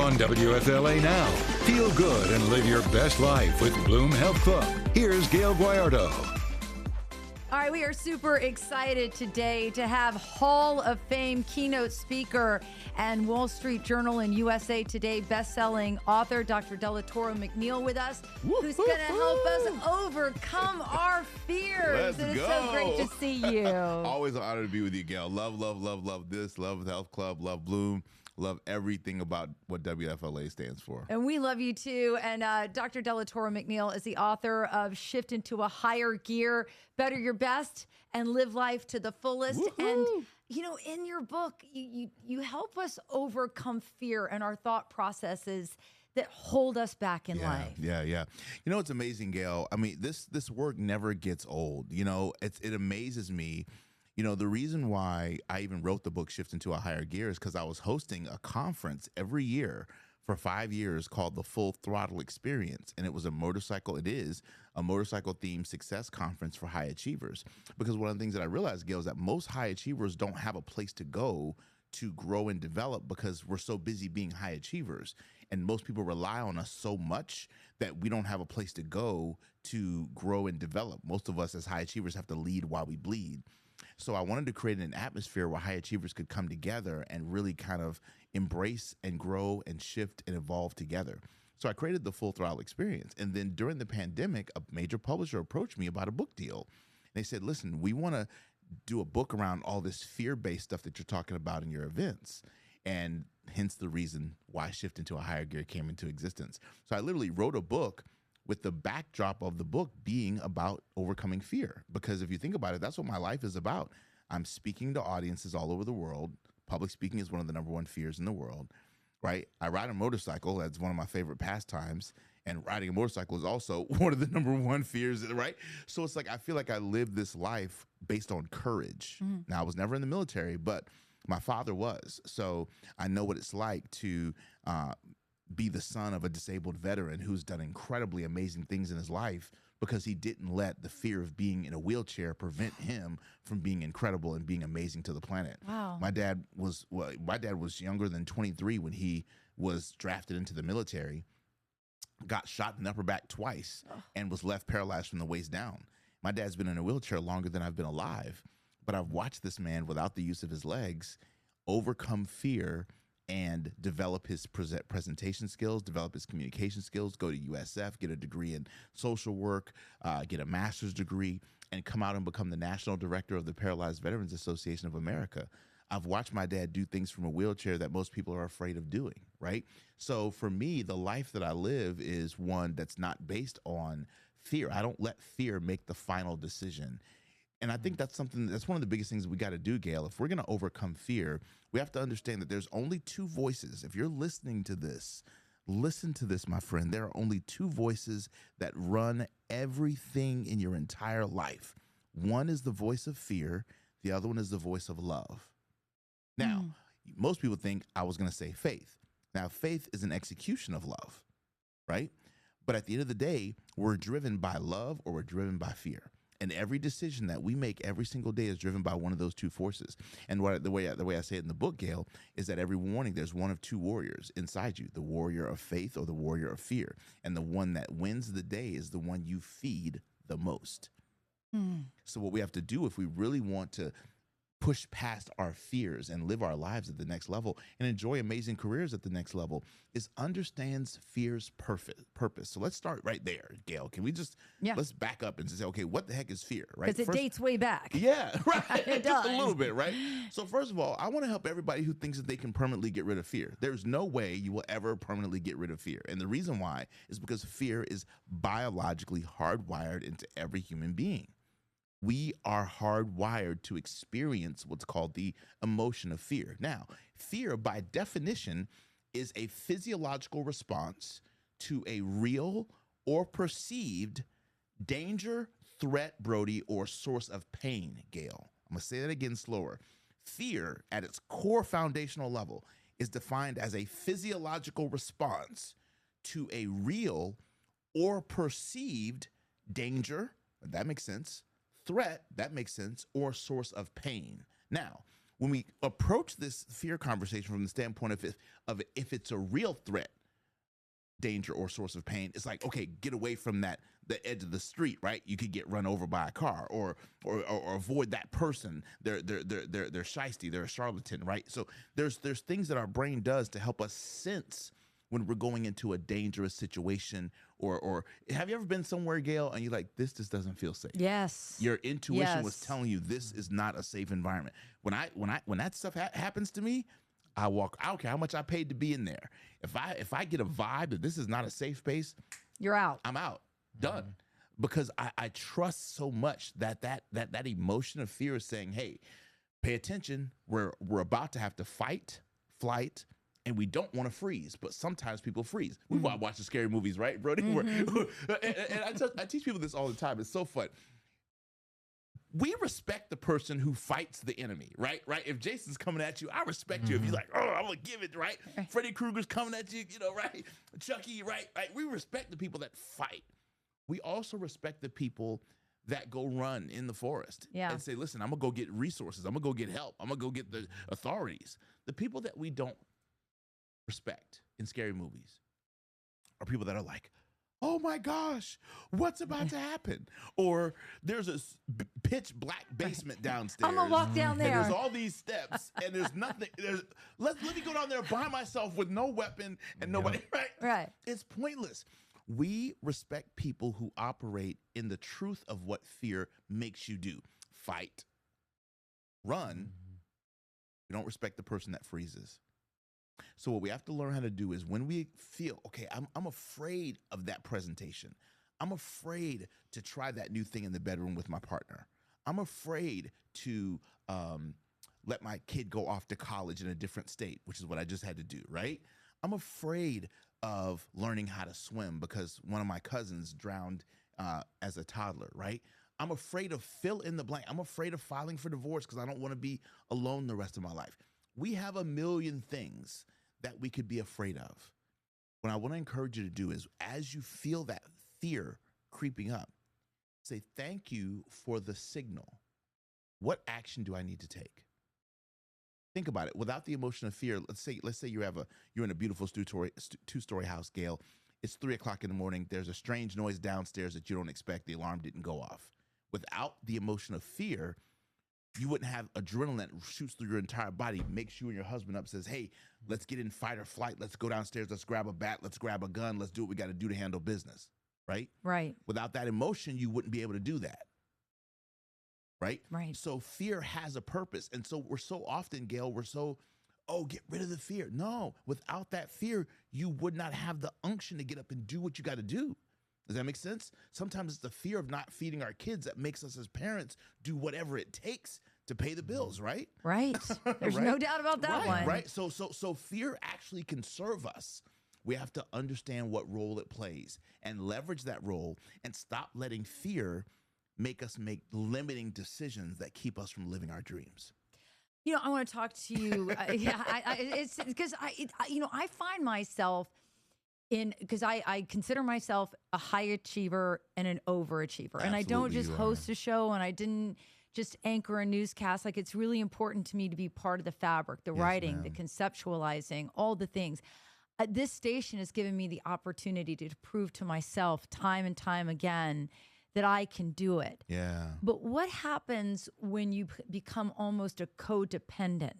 on WFLA now. Feel good and live your best life with Bloom Health Club. Here's Gail Guayardo. All right, we are super excited today to have Hall of Fame keynote speaker and Wall Street Journal and USA Today best-selling author, Dr. Delatorro McNeal, with us, who's going to help us overcome our fears. Let's It is go. so great to see you. Always an honor to be with you, Gail. Love this. Love the Health Club. Love Bloom. Love everything about what WFLA stands for. And we love you too. And Dr. Delatorro McNeal is the author of Shift into a Higher Gear, Better Your Best, and Live Life to the Fullest. And, you know, in your book, you help us overcome fear and our thought processes that hold us back in life. Yeah. You know, it's amazing, Gail. I mean, this work never gets old. You know, it amazes me. You know, the reason why I even wrote the book Shift into a Higher Gear is because I was hosting a conference every year for 5 years called the Full Throttle Experience. And it is a motorcycle themed success conference for high achievers. Because one of the things that I realized, Gail, is that most high achievers don't have a place to go to grow and develop because we're so busy being high achievers. And most people rely on us so much that we don't have a place to go to grow and develop. Most of us as high achievers have to lead while we bleed. So I wanted to create an atmosphere where high achievers could come together and really kind of embrace and grow and shift and evolve together. So I created the Full Throttle Experience. And then during the pandemic, a major publisher approached me about a book deal. They said, listen, we want to do a book around all this fear-based stuff that you're talking about in your events. And hence the reason why Shift into a Higher Gear came into existence. So I literally wrote a book with the backdrop of the book being about overcoming fear. Because if you think about it, that's what my life is about. I'm speaking to audiences all over the world. Public speaking is one of the #1 fears in the world, right? I ride a motorcycle. That's one of my favorite pastimes. And riding a motorcycle is also one of the #1 fears, right? So it's like, I feel like I live this life based on courage. Now, I was never in the military, but my father was. So I know what it's like to be the son of a disabled veteran who's done incredibly amazing things in his life because he didn't let the fear of being in a wheelchair prevent him from being incredible and being amazing to the planet. Wow. My dad was younger than 23 when he was drafted into the military, got shot in the upper back twice, and was left paralyzed from the waist down. My dad's been in a wheelchair longer than I've been alive, but I've watched this man without the use of his legs overcome fear and develop his presentation skills, develop his communication skills, go to USF, get a degree in social work, get a master's degree, and come out and become the national director of the Paralyzed Veterans Association of America. I've watched my dad do things from a wheelchair that most people are afraid of doing, right? So for me, the life that I live is one that's not based on fear. I don't let fear make the final decision. And I think that's one of the biggest things we got to do, Gail. If we're going to overcome fear, we have to understand that there's only 2 voices. If you're listening to this, listen to this, my friend. There are only 2 voices that run everything in your entire life. One is the voice of fear. The other one is the voice of love. Now, most people think I was going to say faith. Now, faith is an execution of love, right? But at the end of the day, we're driven by love or we're driven by fear. And every decision that we make every single day is driven by one of those 2 forces. And the way I say it in the book, Gail, is that every morning there's one of 2 warriors inside you, the warrior of faith or the warrior of fear. And the one that wins the day is the one you feed the most. So what we have to do if we really want to push past our fears and live our lives at the next level and enjoy amazing careers at the next level is understands fear's purpose. So let's start right there, Gail. Can we just, let's back up and say, okay, what the heck is fear, right? Because it dates way back. Yeah, right. It Just does. a little bit, right? So first of all, I want to help everybody who thinks that they can permanently get rid of fear. There's no way you will ever permanently get rid of fear. And the reason why is because fear is biologically hardwired into every human being. We are hardwired to experience what's called the emotion of fear. Now, fear, by definition, is a physiological response to a real or perceived danger, threat, Brody, or source of pain, Gail. I'm going to say that again slower. Fear, at its core foundational level, is defined as a physiological response to a real or perceived danger, that makes sense, threat, that makes sense, or source of pain. Now, when we approach this fear conversation from the standpoint of if it's a real threat, danger, or source of pain, it's like, okay, get away from the edge of the street, right? You could get run over by a car, or avoid that person. They're shisty, they're a charlatan, right? So there's things that our brain does to help us sense when we're going into a dangerous situation, or have you ever been somewhere, Gail, and you're like, this just doesn't feel safe? Yes. Your intuition was telling you this is not a safe environment. When that stuff happens to me, I walk. I don't care how much I paid to be in there. If I get a vibe that this is not a safe space, you're out. I'm out. Done. Because I trust so much that emotion of fear is saying, hey, pay attention. We're about to have to fight, flight, and we don't want to freeze. But sometimes people freeze. We watch the scary movies, right, Brody? And I teach people this all the time. It's so fun. We respect the person who fights the enemy, right? If Jason's coming at you, I respect you. If you're like, oh, I'm gonna give it, right? Freddy Krueger's coming at you, right? Chucky, right? We respect the people that fight. We also respect the people that go run in the forest and say, listen, I'm gonna go get resources. I'm gonna go get help. I'm gonna go get the authorities. The people that we don't respect in scary movies are people that are like, oh my gosh, what's about to happen? Or there's a pitch black basement downstairs. I'm gonna walk down there. And there's all these steps, and there's nothing. Let me go down there by myself with no weapon and nobody. Right. It's pointless. We respect people who operate in the truth of what fear makes you do. Fight, run. We don't respect the person that freezes. So what we have to learn how to do is when we feel, okay, I'm afraid of that presentation. I'm afraid to try that new thing in the bedroom with my partner. I'm afraid to let my kid go off to college in a different state, which is what I just had to do, right? I'm afraid of learning how to swim because one of my cousins drowned as a toddler, right? I'm afraid of fill in the blank. I'm afraid of filing for divorce because I don't want to be alone the rest of my life. We have a million things that we could be afraid of. What I want to encourage you to do is, as you feel that fear creeping up, say, thank you for the signal. What action do I need to take? Think about it. Without the emotion of fear, let's say you're in a beautiful two-story house, Gail. It's 3:00 in the morning. There's a strange noise downstairs that you don't expect. The alarm didn't go off. Without the emotion of fear, you wouldn't have adrenaline that shoots through your entire body, makes you and your husband up, says, hey, let's get in fight or flight. Let's go downstairs. Let's grab a bat. Let's grab a gun. Let's do what we got to do to handle business, right? Right. Without that emotion, you wouldn't be able to do that, right? Right. So fear has a purpose. And so we're so often, Gail, get rid of the fear. No, without that fear, you would not have the unction to get up and do what you got to do. Does that make sense? Sometimes it's the fear of not feeding our kids that makes us as parents do whatever it takes to pay the bills, right? Right. There's no doubt about that one. Right. So fear actually can serve us. We have to understand what role it plays and leverage that role and stop letting fear make us make limiting decisions that keep us from living our dreams. I want to talk to you. It's because I find myself because I consider myself a high achiever and an overachiever. And I don't just host a show and I didn't just anchor a newscast. Like, it's really important to me to be part of the fabric, the writing, the conceptualizing, all the things. This station has given me the opportunity to prove to myself time and time again that I can do it. Yeah. But what happens when you become almost a codependent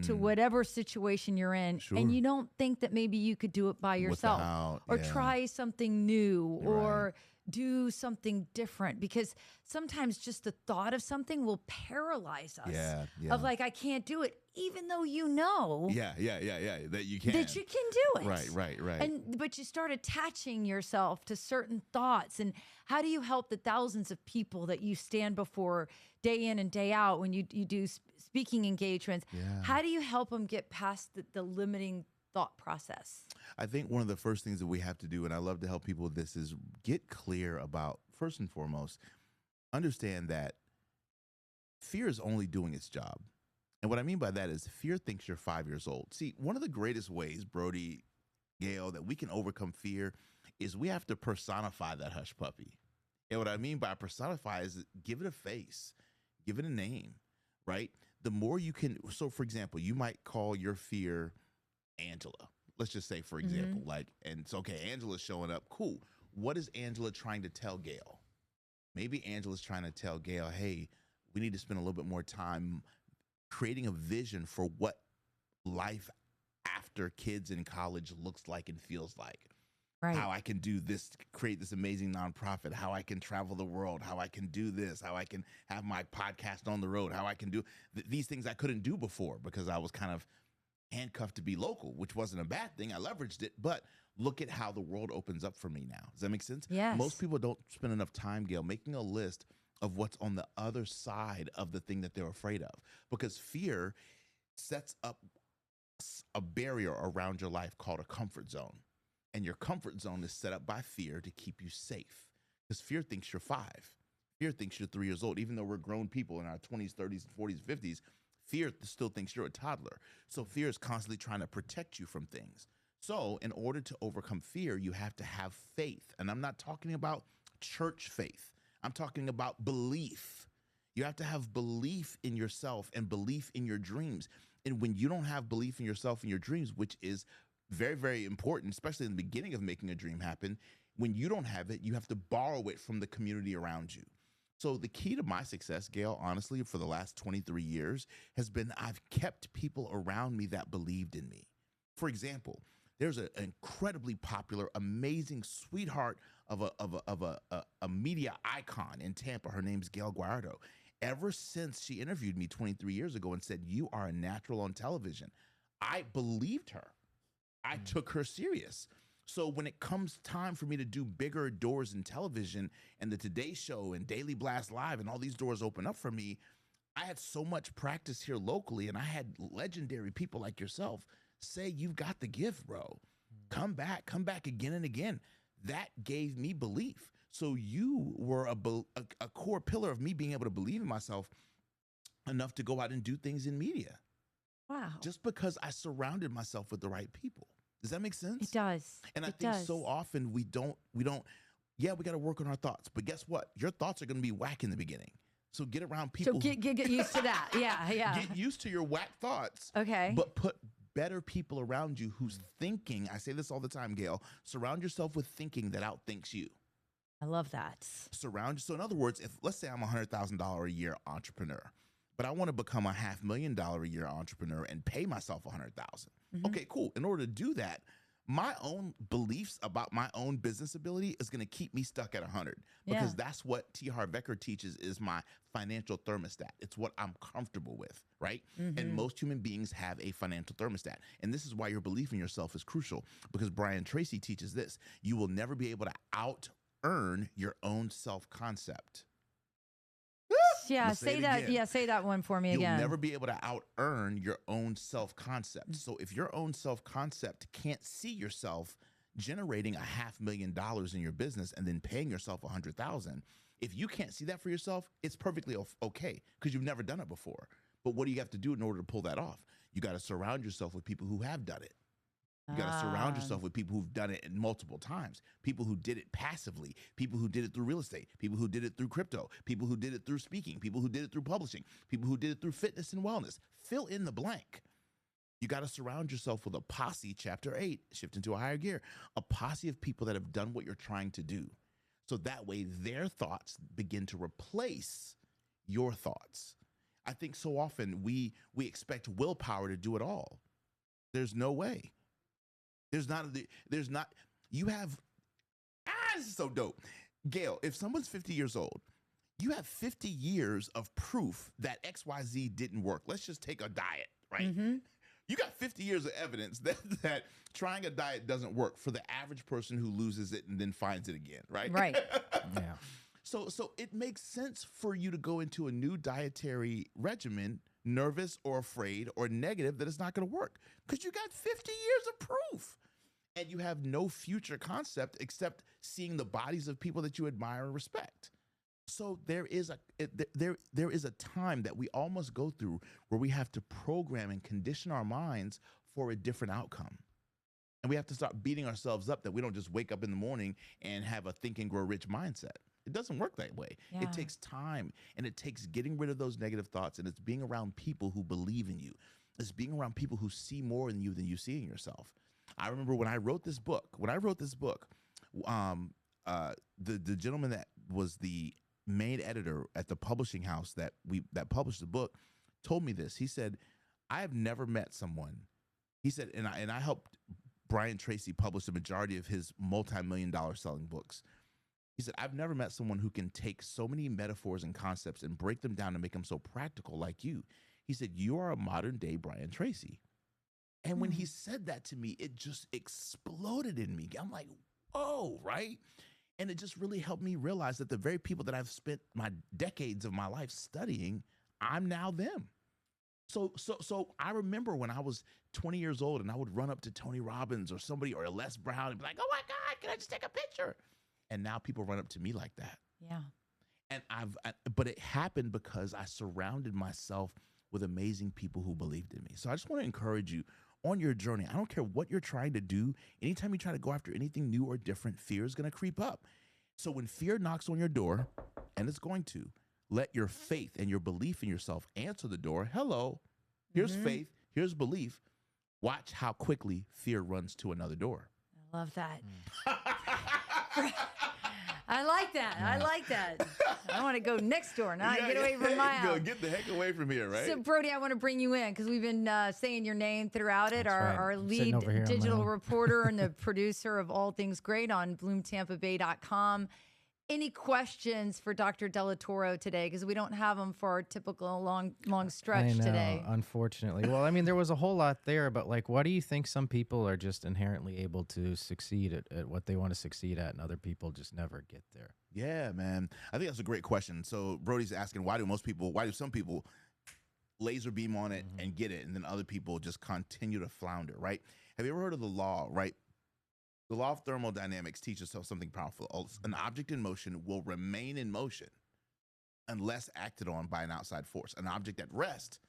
to whatever situation you're in, and you don't think that maybe you could do it by yourself or try something new or do something different? Because sometimes just the thought of something will paralyze us. Of like, I can't do it, even though you know. That you can. That you can do it. Right. But you start attaching yourself to certain thoughts. And how do you help the thousands of people that you stand before day in and day out when you do speaking engagements? How do you help them get past the limiting thought process? I think one of the first things that we have to do, and I love to help people with this, is get clear about, first and foremost, understand that fear is only doing its job. And what I mean by that is fear thinks you're 5 years old. See, one of the greatest ways, Brody, Gail, that we can overcome fear is we have to personify that hush puppy. And what I mean by personify is give it a face, give it a name, right? the more you can, so for example, you might call your fear Angela. Let's just say, for example, like, and it's okay, Angela's showing up. Cool. What is Angela trying to tell Gail? Maybe Angela's trying to tell Gail, hey, we need to spend a little bit more time creating a vision for what life after kids in college looks like and feels like. Right. How I can do this, create this amazing nonprofit, how I can travel the world, how I can do this, how I can have my podcast on the road, how I can do these things I couldn't do before because I was kind of handcuffed to be local, which wasn't a bad thing. I leveraged it, but look at how the world opens up for me now. Does that make sense? Yes. Most people don't spend enough time, Gail, making a list of what's on the other side of the thing that they're afraid of, because fear sets up a barrier around your life called a comfort zone. And your comfort zone is set up by fear to keep you safe, because fear thinks you're 5. Fear thinks you're 3 years old. Even though we're grown people in our 20s, 30s, 40s, 50s, fear still thinks you're a toddler. So fear is constantly trying to protect you from things. So in order to overcome fear, you have to have faith. And I'm not talking about church faith. I'm talking about belief. You have to have belief in yourself and belief in your dreams. And when you don't have belief in yourself and your dreams, which is very, very important, especially in the beginning of making a dream happen, when you don't have it, you have to borrow it from the community around you. So the key to my success, Gail, honestly, for the last 23 years has been I've kept people around me that believed in me. For example, there's an incredibly popular, amazing sweetheart of a media icon in Tampa. Her name's Gail Guardo. Ever since she interviewed me 23 years ago and said, "You are a natural on television," I believed her. I took her serious. So when it comes time for me to do bigger doors in television and the Today Show and Daily Blast Live and all these doors open up for me, I had so much practice here locally, and I had legendary people like yourself say, "You've got the gift, bro. Come back again and again." That gave me belief. So you were a core pillar of me being able to believe in myself enough to go out and do things in media. Wow. Just because I surrounded myself with the right people. Does that make sense? It does. And I It think does. so often we don't, yeah, we got to work on our thoughts, but guess what? Your thoughts are going to be whack in the beginning. So get around people. So get used to that. Yeah, yeah. Get used to your whack thoughts. Okay. But put better people around you who's thinking. I say this all the time, Gail. Surround yourself with thinking that outthinks you. I love that. So in other words, if let's say I'm a $100,000 a year entrepreneur, but I want to become a $500,000 a year entrepreneur and pay myself $100,000. Okay, cool. In order to do that, my own beliefs about my own business ability is going to keep me stuck at 100, because that's what T. Harv Eker teaches is my financial thermostat. It's what I'm comfortable with, right? And most human beings have a financial thermostat. And this is why your belief in yourself is crucial, because Brian Tracy teaches this. You will never be able to out-earn your own self-concept. Yeah, say that. Again. Yeah, say that one for me again. You'll never be able to out-earn your own self-concept. So if your own self-concept can't see yourself generating $500,000 in your business and then paying yourself $100,000, if you can't see that for yourself, it's perfectly okay, because you've never done it before. But what do you have to do in order to pull that off? You got to surround yourself with people who have done it. You got to surround yourself with people who've done it multiple times, people who did it passively, people who did it through real estate, people who did it through crypto, people who did it through speaking, people who did it through publishing, people who did it through fitness and wellness. Fill in the blank. You got to surround yourself with a posse, chapter 8, shift into a higher gear, a posse of people that have done what you're trying to do. So that way their thoughts begin to replace your thoughts. I think so often we expect willpower to do it all. There's no way. This is so dope. Gail, if someone's 50 years old, you have 50 years of proof that XYZ didn't work. Let's just take a diet, right? You got 50 years of evidence that trying a diet doesn't work for the average person who loses it and then finds it again, right? Right. Yeah. So it makes sense for you to go into a new dietary regimen nervous or afraid or negative that it's not going to work, because you got 50 years of proof and you have no future concept except seeing the bodies of people that you admire and respect. So there is a time that we all must go through where we have to program and condition our minds for a different outcome. And we have to start beating ourselves up that we don't just wake up in the morning and have a think and grow rich mindset. It doesn't work that way. Yeah. It takes time, and it takes getting rid of those negative thoughts, and it's being around people who believe in you. It's being around people who see more in you than you see in yourself. I remember when I wrote this book, the gentleman that was the main editor at the publishing house that published the book told me this. He said, I have never met someone. He said, and I helped Brian Tracy publish the majority of his multi-million-dollar selling books. He said, I've never met someone who can take so many metaphors and concepts and break them down and make them so practical like you. He said, you are a modern-day Brian Tracy. And when he said that to me, it just exploded in me. I'm like, oh, right? And it just really helped me realize that the very people that I've spent my decades of my life studying, I'm now them. So I remember when I was 20 years old and I would run up to Tony Robbins or somebody or Les Brown and be like, oh my God, can I just take a picture? And now people run up to me like that. Yeah. And but it happened because I surrounded myself with amazing people who believed in me. So I just want to encourage you on your journey. I don't care what you're trying to do. Anytime you try to go after anything new or different, fear is going to creep up. So when fear knocks on your door, and it's going to, let your faith and your belief in yourself answer the door. Hello, here's faith, here's belief. Watch how quickly fear runs to another door. I love that. I like that. I like that. I want to go next door, not get away from my house. Get the heck away from here, right? So, Brody, I want to bring you in because we've been saying your name throughout it. That's right. Our I'm lead sitting over here on my digital own. reporter and the producer of All Things Great on bloomtampabay.com. Any questions for Dr. Delatorro today? Because we don't have him for our typical long stretch I know, today. Unfortunately. Well, I mean, there was a whole lot there, but like, why do you think some people are just inherently able to succeed at what they want to succeed at, and other people just never get there? Yeah, man. I think that's a great question. So Brody's asking, why do some people laser beam on it and get it, and then other people just continue to flounder, right? Have you ever heard of the law, right? The law of thermodynamics teaches us something powerful. An object in motion will remain in motion unless acted on by an outside force. An object at rest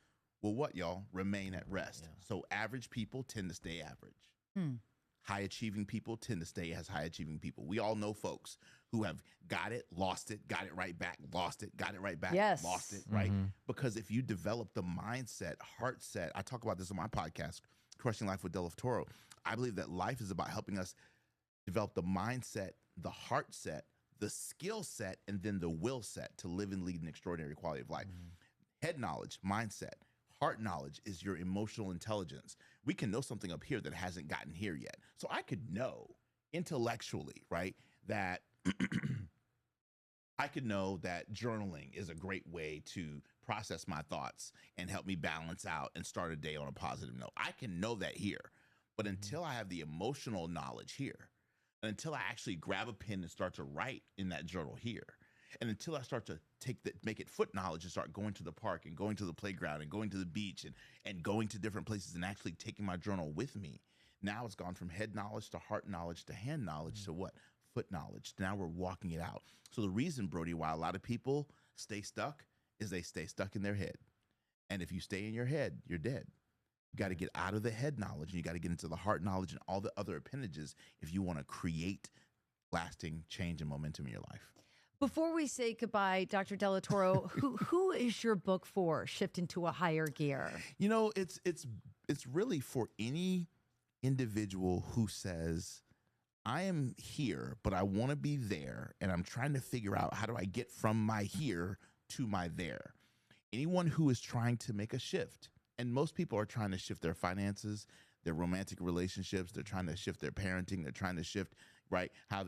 will what, y'all? Remain at rest. Yeah. So average people tend to stay average. High achieving people tend to stay as high achieving people. We all know folks who have got it, lost it, got it right back, lost it, got it right back, lost it, right? Because if you develop the mindset, heart set, I talk about this on my podcast, Crushing Life with Delatorro. I believe that life is about helping us develop the mindset, the heart set, the skill set, and then the will set to live and lead an extraordinary quality of life. Head knowledge, mindset, heart knowledge is your emotional intelligence. We can know something up here that hasn't gotten here yet. So I could know intellectually, right, that I could know that journaling is a great way to process my thoughts and help me balance out and start a day on a positive note. I can know that here. But until I have the emotional knowledge here, and until I actually grab a pen and start to write in that journal here, and until I start to make it foot knowledge and start going to the park and going to the playground and going to the beach and going to different places and actually taking my journal with me, now it's gone from head knowledge to heart knowledge to hand knowledge to what? Foot knowledge. Now we're walking it out. So the reason, Brody, why a lot of people stay stuck is they stay stuck in their head. And if you stay in your head, you're dead. You got to get out of the head knowledge and you got to get into the heart knowledge and all the other appendages if you want to create lasting change and momentum in your life. Before we say goodbye, Dr. Delatorro, who is your book for, Shift into a Higher Gear? You know, it's really for any individual who says, I am here, but I want to be there, and I'm trying to figure out how do I get from my here to my there. Anyone who is trying to make a shift. And most people are trying to shift their finances, their romantic relationships. They're trying to shift their parenting. They're trying to shift, right, how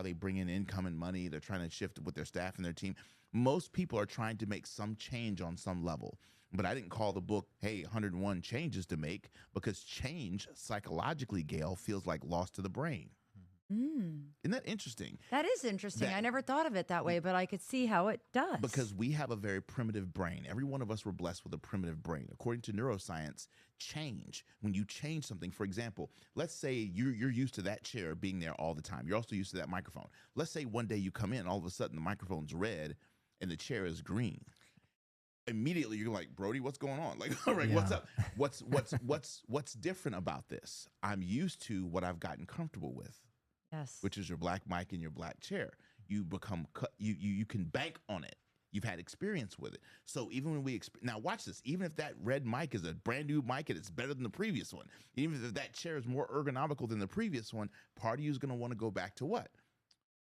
they bring in income and money. They're trying to shift with their staff and their team. Most people are trying to make some change on some level. But I didn't call the book, hey, 101 changes to make, because change psychologically, Gail, feels like loss to the brain. Isn't that interesting? That is interesting. I never thought of it that way, but I could see how it does. Because we have a very primitive brain. Every one of us were blessed with a primitive brain. According to neuroscience, change, when you change something, for example, let's say you're used to that chair being there all the time. You're also used to that microphone. Let's say one day you come in, all of a sudden the microphone's red and the chair is green. Immediately you're like, Brody, what's going on? Like, all right, what's up? What's different about this? I'm used to what I've gotten comfortable with. Yes. Which is your black mic and your black chair. you become you can bank on it. You've had experience with it. So even when we now watch this, even if that red mic is a brand new mic and it's better than the previous one, even if that chair is more ergonomical than the previous one, part of you is going to want to go back to what?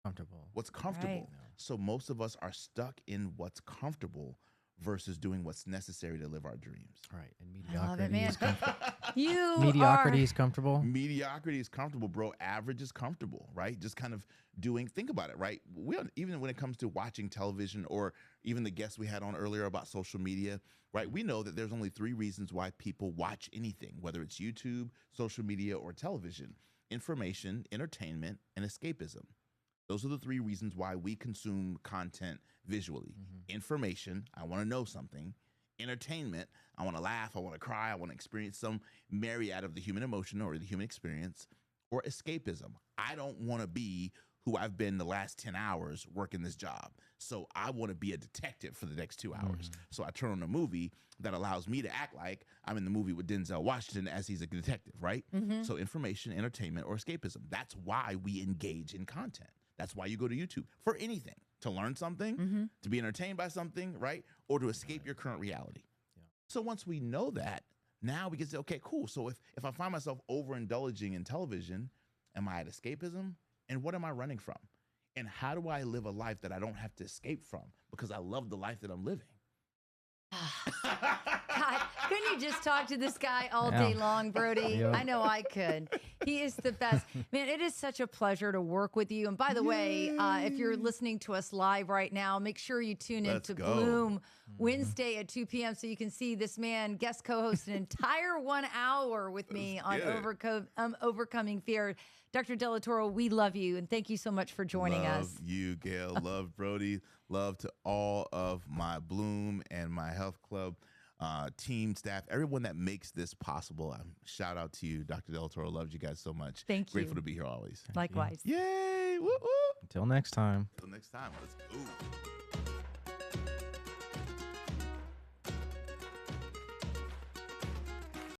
Comfortable. What's comfortable. Right. So most of us are stuck in what's comfortable versus doing what's necessary to live our dreams. Right. And I love it, mediocrity man. is comfortable. You Mediocrity are is comfortable. Mediocrity is comfortable, bro. Average is comfortable, right? Just kind of think about it, right? Even when it comes to watching television, or even the guests we had on earlier about social media, right? We know that there's only 3 reasons why people watch anything, whether it's YouTube, social media, or television: information, entertainment, and escapism. Those are the 3 reasons why we consume content visually. Information, I want to know something. Entertainment, I want to laugh, I want to cry, I want to experience some myriad of the human emotion or the human experience. Or escapism, I don't want to be who I've been the last 10 hours working this job. So I want to be a detective for the next 2 hours. So I turn on a movie that allows me to act like I'm in the movie with Denzel Washington as he's a detective, right? So information, entertainment, or escapism. That's why we engage in content. That's why you go to YouTube for anything, to learn something, to be entertained by something, right? Or to escape your current reality. So once we know that, now we can say, okay, cool. So if I find myself overindulging in television, am I at escapism? And what am I running from? And how do I live a life that I don't have to escape from because I love the life that I'm living? God, couldn't you just talk to this guy all day long, Brody? Yeah. I know I could. He is the best. Man, it is such a pleasure to work with you. And by the way, if you're listening to us live right now, make sure you tune Let's into go. Bloom Wednesday at 2 p.m. so you can see this man guest co-host an entire 1 hour with me on overcoming fear. Dr. Delatorro, we love you, and thank you so much for joining us. Love you, Gail. Love Brody. Love to all of my Bloom and my health club team, staff, everyone that makes this possible. Shout out to you, Dr. Delatorro. Loved you guys so much. Thank you. Grateful to be here always. Likewise. Yay! Woo woo! Until next time. Until next time. Let's go.